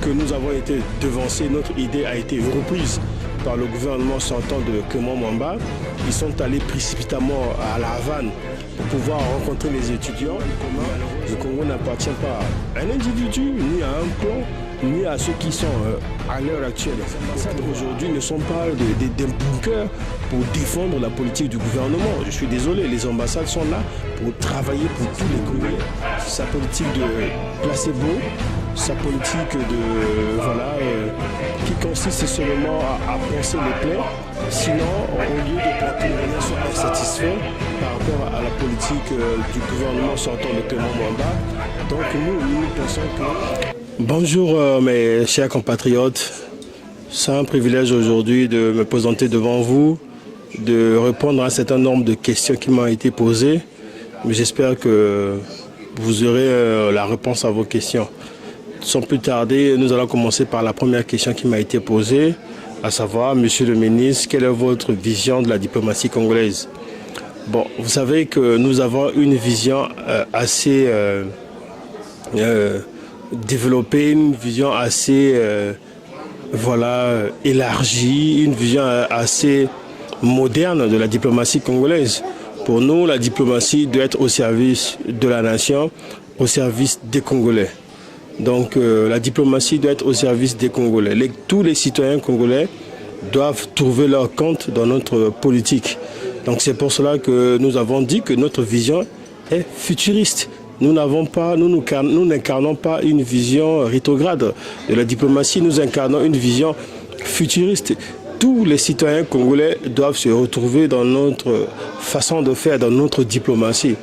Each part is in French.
que nous avons été devancés, notre idée a été reprise par le gouvernement sortant de Clément Mwamba. Ils sont allés précipitamment à La Havane pour pouvoir rencontrer les étudiants. Le Congo n'appartient pas à un individu, ni à un clan, ni à ceux qui sont à l'heure actuelle. Les ambassades aujourd'hui ne sont pas des bunkers pour défendre la politique du gouvernement. Je suis désolé, les ambassades sont là pour travailler pour tous les Congolais. Sa politique de placebo, sa politique qui consiste seulement à penser les plaies. Sinon, au lieu de porter les gens sont insatisfaits par rapport à la politique du gouvernement sortant de Clément Mwamba. Donc nous pensons que... Bonjour mes chers compatriotes. C'est un privilège aujourd'hui de me présenter devant vous, de répondre à un certain nombre de questions qui m'ont été posées. Mais j'espère que vous aurez la réponse à vos questions. Sans plus tarder, nous allons commencer par la première question qui m'a été posée, à savoir, Monsieur le ministre, quelle est votre vision de la diplomatie congolaise? Bon, vous savez que nous avons une vision assez développée, une vision assez élargie, une vision assez moderne de la diplomatie congolaise. Pour nous, la diplomatie doit être au service de la nation, au service des Congolais. Donc la diplomatie doit être au service des Congolais. Tous les citoyens congolais doivent trouver leur compte dans notre politique. Donc c'est pour cela que nous avons dit que notre vision est futuriste. Nous n'incarnons pas une vision rétrograde de la diplomatie, nous incarnons une vision futuriste. Tous les citoyens congolais doivent se retrouver dans notre façon de faire, dans notre diplomatie.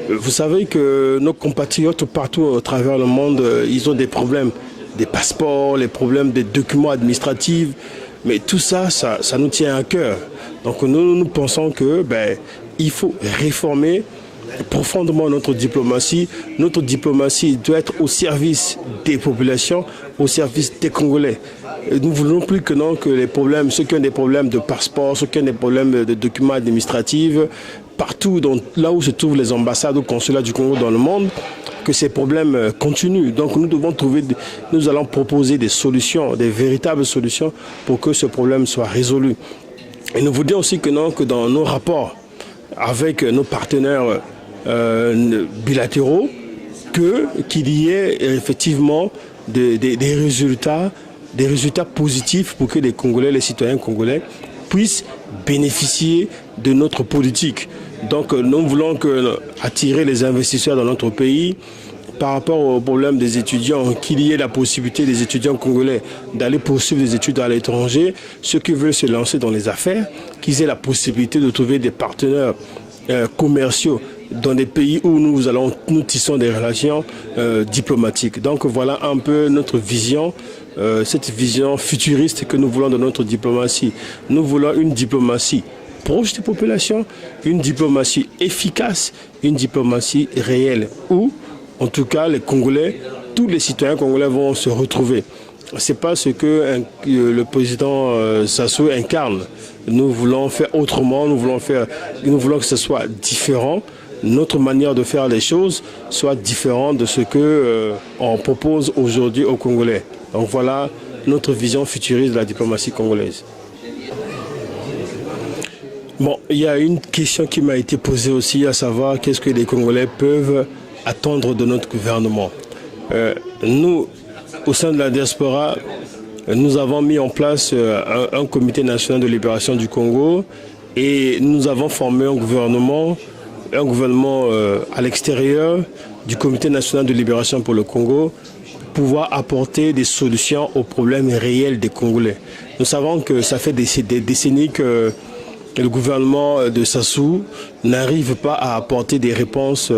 Vous savez que nos compatriotes partout à travers le monde, ils ont des problèmes, des passeports, les problèmes des documents administratifs, mais tout ça, ça nous tient à cœur. Donc nous pensons que il faut réformer profondément notre diplomatie. Notre diplomatie doit être au service des populations, au service des Congolais. Nous ne voulons plus que les problèmes, ceux qui ont des problèmes de passeport, ceux qui ont des problèmes de documents administratifs, partout, là où se trouvent les ambassades ou consulats du Congo dans le monde, que ces problèmes continuent. Donc nous allons proposer des solutions, des véritables solutions pour que ce problème soit résolu. Et nous voudrions aussi que dans nos rapports avec nos partenaires bilatéraux, qu'il y ait effectivement des résultats positifs pour que les Congolais, les citoyens congolais puissent bénéficier de notre politique. Donc nous voulons attirer les investisseurs dans notre pays. Par rapport au problème des étudiants, qu'il y ait la possibilité des étudiants congolais d'aller poursuivre des études à l'étranger, ceux qui veulent se lancer dans les affaires, qu'ils aient la possibilité de trouver des partenaires commerciaux dans des pays où nous tissons des relations diplomatiques. Donc voilà un peu notre vision, cette vision futuriste que nous voulons de notre diplomatie. Nous voulons une diplomatie proche des populations, une diplomatie efficace, une diplomatie réelle où, en tout cas, les Congolais, tous les citoyens congolais vont se retrouver. C'est pas ce que le président Sassou incarne. Nous voulons faire autrement, nous voulons que ce soit différent. Notre manière de faire les choses soit différente de ce que on propose aujourd'hui aux Congolais. Donc voilà notre vision futuriste de la diplomatie congolaise. Bon, il y a une question qui m'a été posée aussi, à savoir qu'est-ce que les Congolais peuvent attendre de notre gouvernement. Nous, au sein de la diaspora, nous avons mis en place un comité national de libération du Congo et nous avons formé un gouvernement à l'extérieur du comité national de libération pour le Congo, pouvoir apporter des solutions aux problèmes réels des Congolais. Nous savons que ça fait des décennies que le gouvernement de Sassou n'arrive pas à apporter des réponses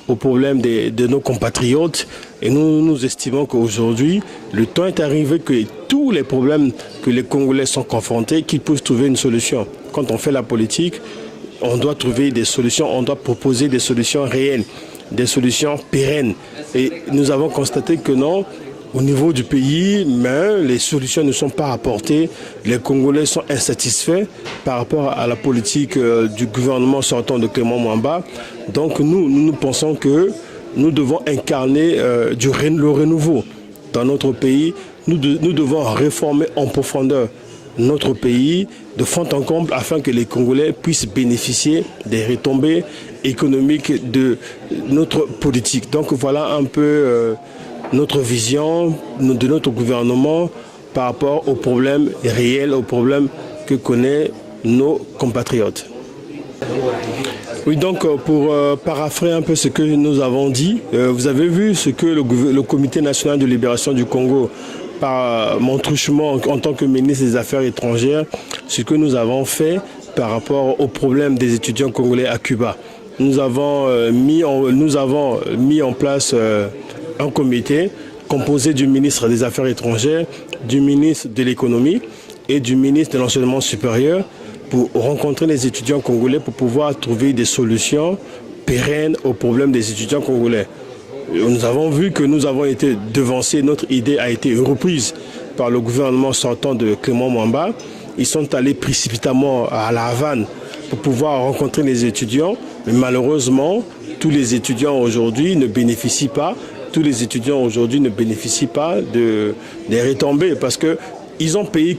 aux problèmes de nos compatriotes. Et nous estimons qu'aujourd'hui, le temps est arrivé que tous les problèmes que les Congolais sont confrontés, qu'ils puissent trouver une solution. Quand on fait la politique, on doit trouver des solutions, on doit proposer des solutions réelles, des solutions pérennes. Et nous avons constaté que non, au niveau du pays, mais les solutions ne sont pas apportées. Les Congolais sont insatisfaits par rapport à la politique du gouvernement sortant de Clément Mwamba. Donc nous pensons que nous devons incarner le renouveau. dans notre pays, nous devons réformer en profondeur notre pays de fond en comble afin que les Congolais puissent bénéficier des retombées économiques de notre politique. Donc voilà un peu notre vision de notre gouvernement par rapport aux problèmes réels, aux problèmes que connaissent nos compatriotes. Oui, donc pour paraphrer un peu ce que nous avons dit, vous avez vu ce que le Comité national de libération du Congo, par mon truchement en tant que ministre des Affaires étrangères, ce que nous avons fait par rapport aux problèmes des étudiants congolais à Cuba. Nous avons mis en place un comité composé du ministre des Affaires étrangères, du ministre de l'économie et du ministre de l'enseignement supérieur pour rencontrer les étudiants congolais pour pouvoir trouver des solutions pérennes aux problèmes des étudiants congolais. Nous avons vu que nous avons été devancés, notre idée a été reprise par le gouvernement sortant de Clément Mwamba. Ils sont allés précipitamment à La Havane pour pouvoir rencontrer les étudiants, mais malheureusement, tous les étudiants aujourd'hui ne bénéficient pas des retombées parce que ils ont payé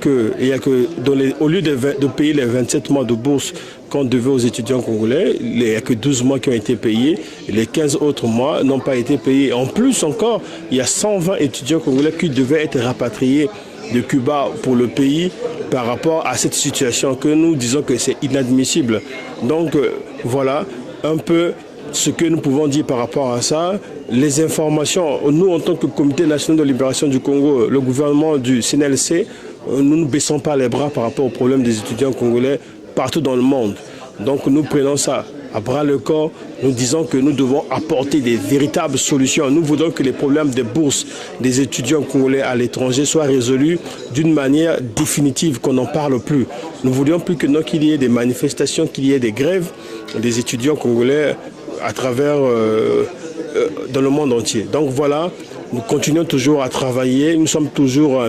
au lieu de payer les 27 mois de bourse qu'on devait aux étudiants congolais, il n'y a que 12 mois qui ont été payés, et les 15 autres mois n'ont pas été payés. En plus encore, il y a 120 étudiants congolais qui devaient être rapatriés de Cuba pour le pays par rapport à cette situation que nous disons que c'est inadmissible. Donc voilà un peu ce que nous pouvons dire par rapport à ça. Les informations, nous en tant que Comité national de libération du Congo, le gouvernement du CNLC, nous ne baissons pas les bras par rapport aux problèmes des étudiants congolais partout dans le monde. Donc nous prenons ça à bras le corps, nous disons que nous devons apporter des véritables solutions. Nous voudrons que les problèmes des bourses des étudiants congolais à l'étranger soient résolus d'une manière définitive, qu'on n'en parle plus. Nous ne voulions plus qu'il y ait des manifestations, qu'il y ait des grèves des étudiants congolais à travers dans le monde entier. Donc voilà, nous continuons toujours à travailler, nous sommes toujours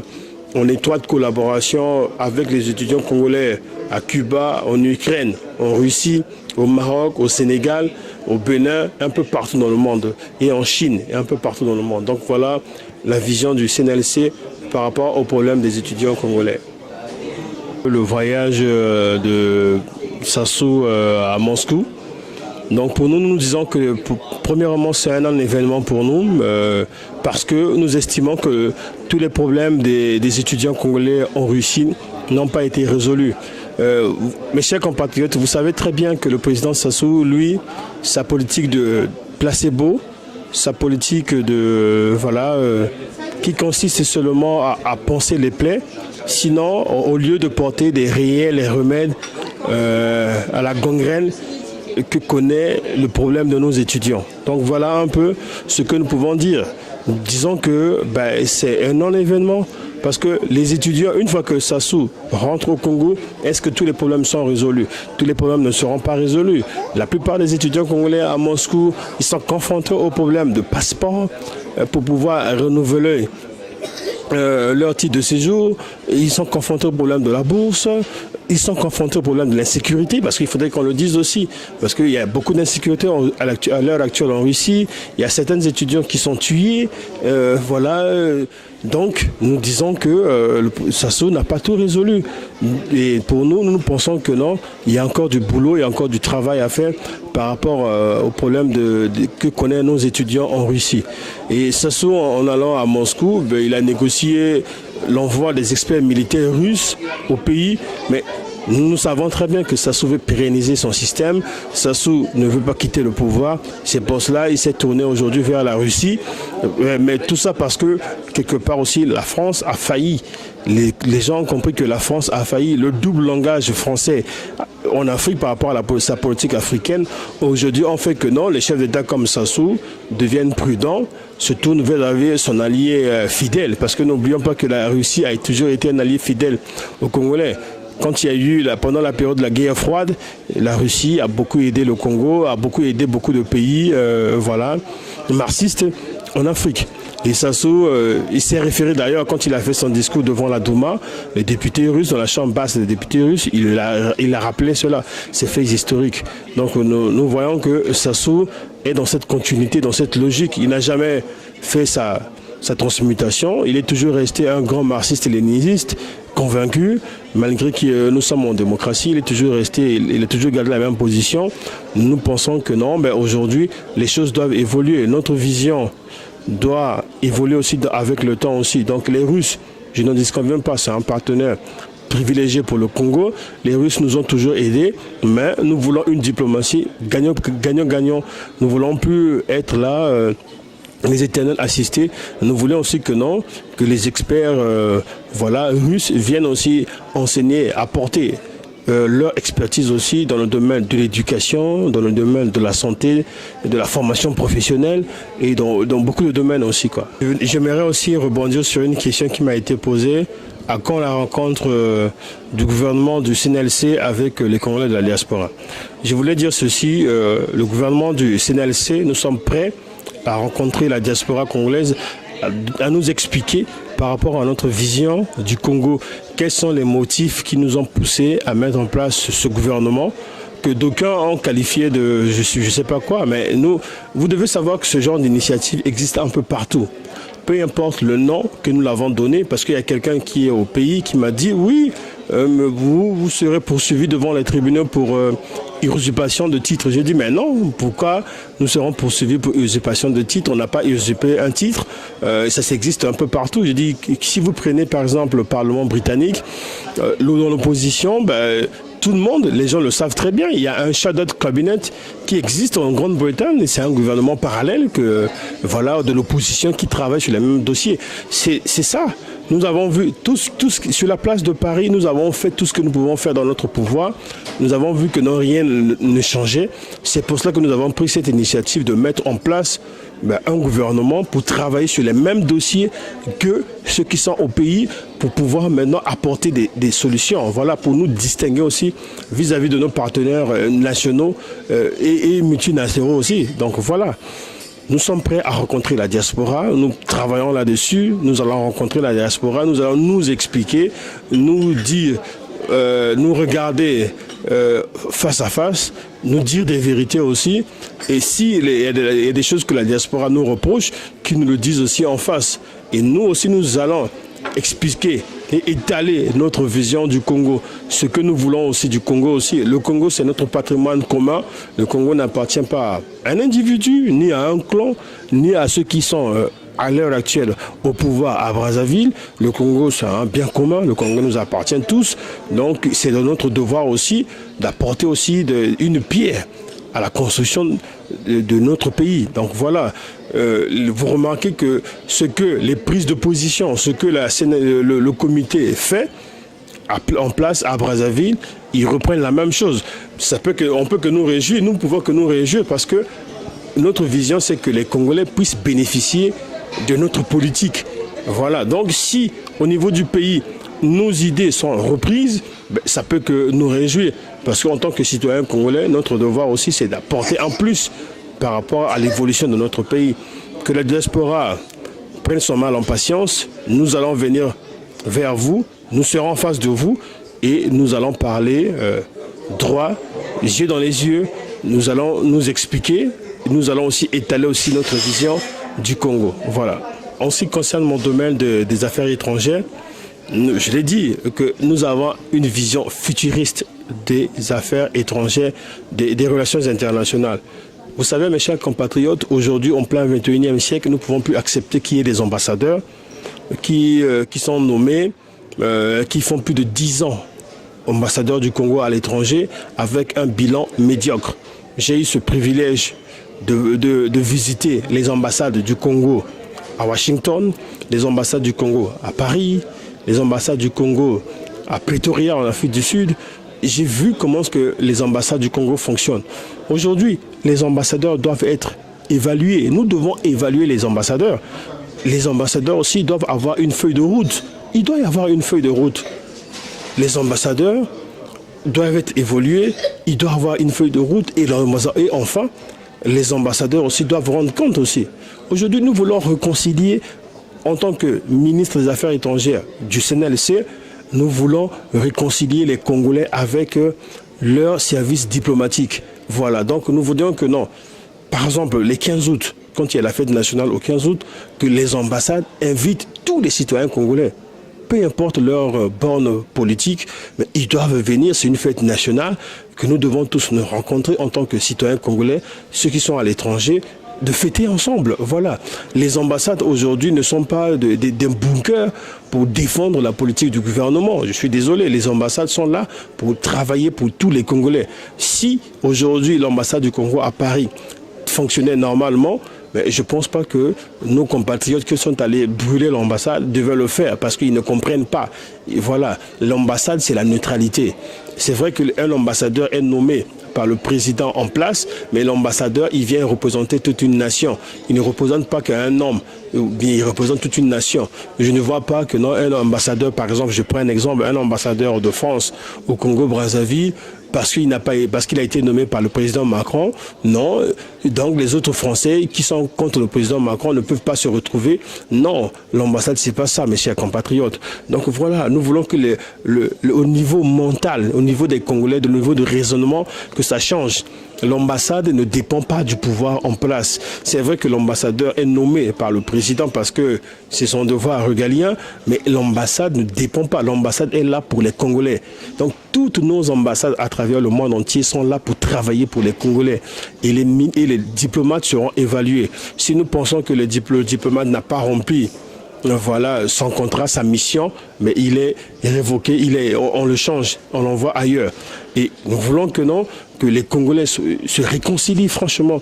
en étroite collaboration avec les étudiants congolais à Cuba, en Ukraine, en Russie, au Maroc, au Sénégal, au Bénin, un peu partout dans le monde, et en Chine, et un peu partout dans le monde. Donc voilà la vision du CNLC par rapport aux problèmes des étudiants congolais. Le voyage de Sassou à Moscou. Donc pour nous, nous disons que premièrement, c'est un événement pour nous parce que nous estimons que tous les problèmes des étudiants congolais en Russie n'ont pas été résolus. Mes chers compatriotes, vous savez très bien que le président Sassou, lui, sa politique de placebo, sa politique de qui consiste seulement à panser les plaies, sinon au lieu de porter des réels remèdes à la gangrène que connaît le problème de nos étudiants. Donc voilà un peu ce que nous pouvons dire. Disons que c'est un non-événement parce que les étudiants, une fois que Sassou rentre au Congo, est-ce que tous les problèmes sont résolus? Tous les problèmes ne seront pas résolus. La plupart des étudiants congolais à Moscou, ils sont confrontés au problème de passeport pour pouvoir renouveler leur titre de séjour, ils sont confrontés au problème de la bourse, ils sont confrontés au problème de l'insécurité, parce qu'il faudrait qu'on le dise aussi, parce qu'il y a beaucoup d'insécurité à l'heure actuelle en Russie, il y a certains étudiants qui sont tués, donc nous disons que Sassou n'a pas tout résolu. Et pour nous, nous pensons que non, il y a encore du boulot, il y a encore du travail à faire par rapport aux problèmes que connaissent nos étudiants en Russie. Et Sassou, en allant à Moscou, il a négocié l'envoi des experts militaires russes au pays, mais nous savons très bien que Sassou veut pérenniser son système. Sassou ne veut pas quitter le pouvoir. C'est pour cela qu'il s'est tourné aujourd'hui vers la Russie. Mais tout ça parce que, quelque part aussi, la France a failli. Les gens ont compris que la France a failli. Le double langage français en Afrique par rapport à sa politique africaine, aujourd'hui, on fait que non, les chefs d'État comme Sassou deviennent prudents, se tournent vers son allié fidèle. Parce que n'oublions pas que la Russie a toujours été un allié fidèle aux Congolais. Quand il y a eu, pendant la période de la guerre froide, la Russie a beaucoup aidé le Congo, a beaucoup aidé beaucoup de pays marxistes en Afrique. Et Sassou, il s'est référé d'ailleurs quand il a fait son discours devant la Douma, les députés russes, dans la chambre basse des députés russes, il a rappelé cela, ces faits historiques. Donc nous voyons que Sassou est dans cette continuité, dans cette logique. Il n'a jamais fait sa transmutation. Il est toujours resté un grand marxiste-léniniste, convaincu, malgré que nous sommes en démocratie, il a toujours gardé la même position. Nous pensons que non, mais aujourd'hui, les choses doivent évoluer. Notre vision doit évoluer aussi avec le temps aussi. Donc les Russes, je n'en disconviens pas, c'est un partenaire privilégié pour le Congo. Les Russes nous ont toujours aidés, mais nous voulons une diplomatie gagnant-gagnant. Nous ne voulons plus être là, les éternels assistés. Nous voulons aussi que non, que les experts russes viennent aussi enseigner, apporter leur expertise aussi dans le domaine de l'éducation, dans le domaine de la santé, de la formation professionnelle et dans beaucoup de domaines aussi, quoi. J'aimerais aussi rebondir sur une question qui m'a été posée. À quand la rencontre du gouvernement du CNLC avec les Congolais de la diaspora? Je voulais dire ceci, le gouvernement du CNLC, nous sommes prêts à rencontrer la diaspora congolaise, à nous expliquer par rapport à notre vision du Congo, quels sont les motifs qui nous ont poussés à mettre en place ce gouvernement, que d'aucuns ont qualifié de je sais pas quoi, mais nous, vous devez savoir que ce genre d'initiative existe un peu partout. Peu importe le nom que nous l'avons donné, parce qu'il y a quelqu'un qui est au pays qui m'a dit oui, vous serez poursuivi devant les tribunaux pour usurpation de titre. J'ai dit mais non, pourquoi nous serons poursuivis pour usurpation de titre? On n'a pas usurpé un titre, ça existe un peu partout. J'ai dit si vous prenez par exemple le Parlement britannique, dans l'opposition, tout le monde, les gens le savent très bien, il y a un shadow cabinet qui existe en Grande-Bretagne et c'est un gouvernement parallèle de l'opposition qui travaille sur les mêmes dossiers. C'est ça. Nous avons vu sur la place de Paris, nous avons fait tout ce que nous pouvons faire dans notre pouvoir. Nous avons vu que rien ne changeait. C'est pour cela que nous avons pris cette initiative de mettre en place un gouvernement pour travailler sur les mêmes dossiers que ceux qui sont au pays pour pouvoir maintenant apporter des solutions. Voilà, pour nous distinguer aussi vis-à-vis de nos partenaires nationaux et multinationaux aussi. Donc voilà. Nous sommes prêts à rencontrer la diaspora, nous travaillons là-dessus, nous allons rencontrer la diaspora, nous allons nous expliquer, nous dire, nous regarder face à face, nous dire des vérités aussi. Et s'il y a des choses que la diaspora nous reproche, qu'ils nous le disent aussi en face. Et nous aussi, nous allons expliquer et étaler notre vision du Congo, ce que nous voulons aussi du Congo aussi. Le Congo, c'est notre patrimoine commun. Le Congo n'appartient pas à un individu, ni à un clan, ni à ceux qui sont à l'heure actuelle au pouvoir à Brazzaville. Le Congo, c'est un bien commun. Le Congo nous appartient tous. Donc, c'est de notre devoir aussi d'apporter aussi une pierre à la construction de notre pays. Donc voilà, vous remarquez que ce que les prises de position, ce que le comité fait en place à Brazzaville, ils reprennent la même chose. On peut que nous réjouir, nous pouvons que nous réjouir parce que notre vision, c'est que les Congolais puissent bénéficier de notre politique. Voilà, donc si au niveau du pays, nos idées sont reprises, ça peut que nous réjouir. Parce qu'en tant que citoyens congolais, notre devoir aussi, c'est d'apporter en plus par rapport à l'évolution de notre pays. Que la diaspora prenne son mal en patience, nous allons venir vers vous, nous serons en face de vous et nous allons parler droit, les yeux dans les yeux, nous allons nous expliquer, nous allons aussi étaler aussi notre vision du Congo. Voilà. En ce qui concerne mon domaine des affaires étrangères, je l'ai dit que nous avons une vision futuriste des affaires étrangères, des relations internationales. Vous savez, mes chers compatriotes, aujourd'hui, en plein 21e siècle, nous ne pouvons plus accepter qu'il y ait des ambassadeurs qui sont nommés, qui font plus de 10 ans ambassadeurs du Congo à l'étranger avec un bilan médiocre. J'ai eu ce privilège de visiter les ambassades du Congo à Washington, les ambassades du Congo à Paris, les ambassades du Congo à Pretoria en Afrique du Sud. J'ai vu comment les ambassades du Congo fonctionnent. Aujourd'hui, les ambassadeurs doivent être évalués. Nous devons évaluer les ambassadeurs. Les ambassadeurs aussi doivent avoir une feuille de route. Il doit y avoir une feuille de route. Les ambassadeurs doivent être évalués. Il doit y avoir une feuille de route. Et enfin, les ambassadeurs aussi doivent rendre compte aussi. Aujourd'hui, nous voulons réconcilier, en tant que ministre des Affaires étrangères du CNLC, nous voulons réconcilier les Congolais avec leur service diplomatique. Voilà, donc nous voudrions que non. Par exemple, les 15 août, quand il y a la fête nationale au 15 août, que les ambassades invitent tous les citoyens congolais. Peu importe leur borne politique, mais ils doivent venir, c'est une fête nationale que nous devons tous nous rencontrer en tant que citoyens congolais, ceux qui sont à l'étranger, de fêter ensemble. Voilà. Les ambassades aujourd'hui ne sont pas des bunkers pour défendre la politique du gouvernement. Je suis désolé, les ambassades sont là pour travailler pour tous les Congolais. Si aujourd'hui l'ambassade du Congo à Paris fonctionnait normalement, mais je ne pense pas que nos compatriotes qui sont allés brûler l'ambassade devaient le faire parce qu'ils ne comprennent pas. Et voilà, l'ambassade, c'est la neutralité. C'est vrai qu'un ambassadeur est nommé par le président en place, mais l'ambassadeur, il vient représenter toute une nation. Il ne représente pas qu'un homme, ou bien il représente toute une nation. Je ne vois pas que non, un ambassadeur, par exemple, je prends un exemple, un ambassadeur de France au Congo-Brazzaville, parce qu'il a été nommé par le président Macron, non. Donc les autres Français qui sont contre le président Macron ne peuvent pas se retrouver. Non, l'ambassade, c'est pas ça, mes chers compatriotes. Donc voilà, nous voulons que au niveau mental, au niveau des Congolais, au niveau de raisonnement, que ça change. L'ambassade ne dépend pas du pouvoir en place. C'est vrai que l'ambassadeur est nommé par le président parce que c'est son devoir régalien, mais l'ambassade ne dépend pas. L'ambassade est là pour les Congolais. Donc toutes nos ambassades à travers le monde entier sont là pour travailler pour les Congolais. Et les diplomates seront évalués. Si nous pensons que le diplomate n'a pas rempli voilà, son contrat, sa mission, mais il est révoqué, on le change, on l'envoie ailleurs. Et nous voulons que les Congolais se réconcilient franchement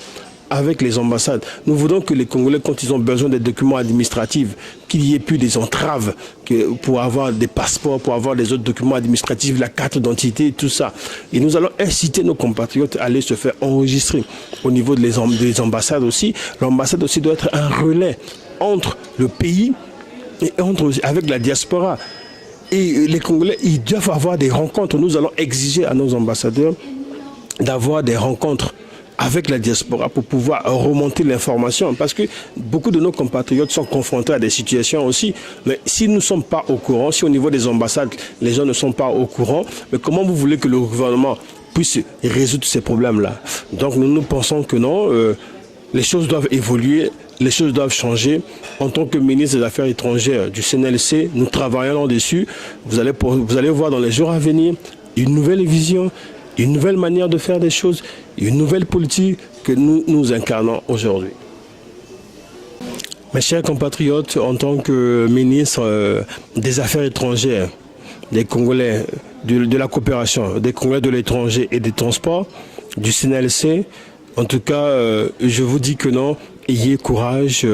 avec les ambassades. Nous voulons que les Congolais, quand ils ont besoin des documents administratifs, qu'il n'y ait plus des entraves pour avoir des passeports, pour avoir des autres documents administratifs, la carte d'identité, tout ça. Et nous allons inciter nos compatriotes à aller se faire enregistrer au niveau des ambassades aussi. L'ambassade aussi doit être un relais entre le pays et avec la diaspora. Et les Congolais, ils doivent avoir des rencontres. Nous allons exiger à nos ambassadeurs d'avoir des rencontres avec la diaspora pour pouvoir remonter l'information. Parce que beaucoup de nos compatriotes sont confrontés à des situations aussi. Mais si nous ne sommes pas au courant, si au niveau des ambassades, les gens ne sont pas au courant, mais comment vous voulez que le gouvernement puisse résoudre ces problèmes-là? Donc nous pensons que non, les choses doivent évoluer. Les choses doivent changer. En tant que ministre des Affaires étrangères du CNLC, nous travaillons là-dessus. Vous allez voir dans les jours à venir une nouvelle vision, une nouvelle manière de faire des choses, une nouvelle politique que nous incarnons aujourd'hui. Mes chers compatriotes, en tant que ministre des Affaires étrangères, des Congolais, de la coopération, des Congolais de l'étranger et des transports, du CNLC, en tout cas, je vous dis que non, ayez courage,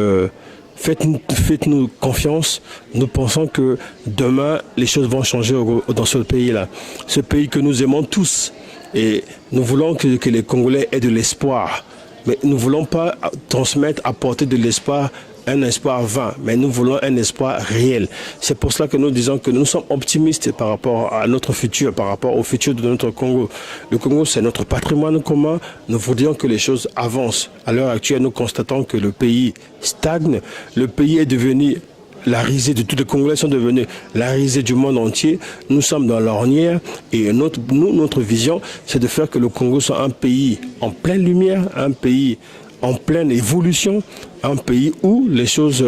faites-nous confiance. Nous pensons que demain, les choses vont changer dans ce pays-là. Ce pays que nous aimons tous. Et nous voulons que les Congolais aient de l'espoir. Mais nous ne voulons pas transmettre, apporter de l'espoir, un espoir vain, mais nous voulons un espoir réel. C'est pour cela que nous disons que nous sommes optimistes par rapport à notre futur, par rapport au futur de notre Congo. Le Congo, c'est notre patrimoine commun. Nous voudrions que les choses avancent. À l'heure actuelle, nous constatons que le pays stagne. Le pays est devenu la risée de tous les Congolais sont devenus la risée du monde entier. Nous sommes dans l'ornière et notre vision, c'est de faire que le Congo soit un pays en pleine lumière, un pays en pleine évolution, un pays où les choses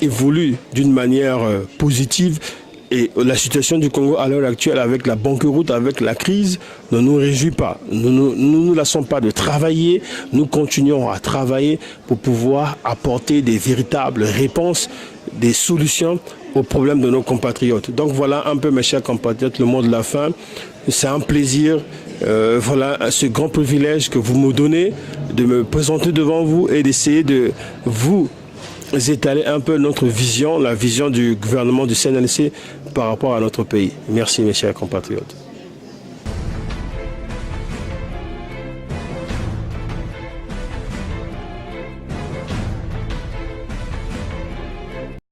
évoluent d'une manière positive. Et la situation du Congo à l'heure actuelle, avec la banqueroute, avec la crise, ne nous réjouit pas. Nous ne nous lassons pas de travailler. Nous continuons à travailler pour pouvoir apporter des véritables réponses, des solutions aux problèmes de nos compatriotes. Donc voilà un peu, mes chers compatriotes, le mot de la fin. C'est un plaisir, ce grand privilège que vous me donnez de me présenter devant vous et d'essayer de vous étaler un peu notre vision, la vision du gouvernement du CNLC par rapport à notre pays. Merci mes chers compatriotes.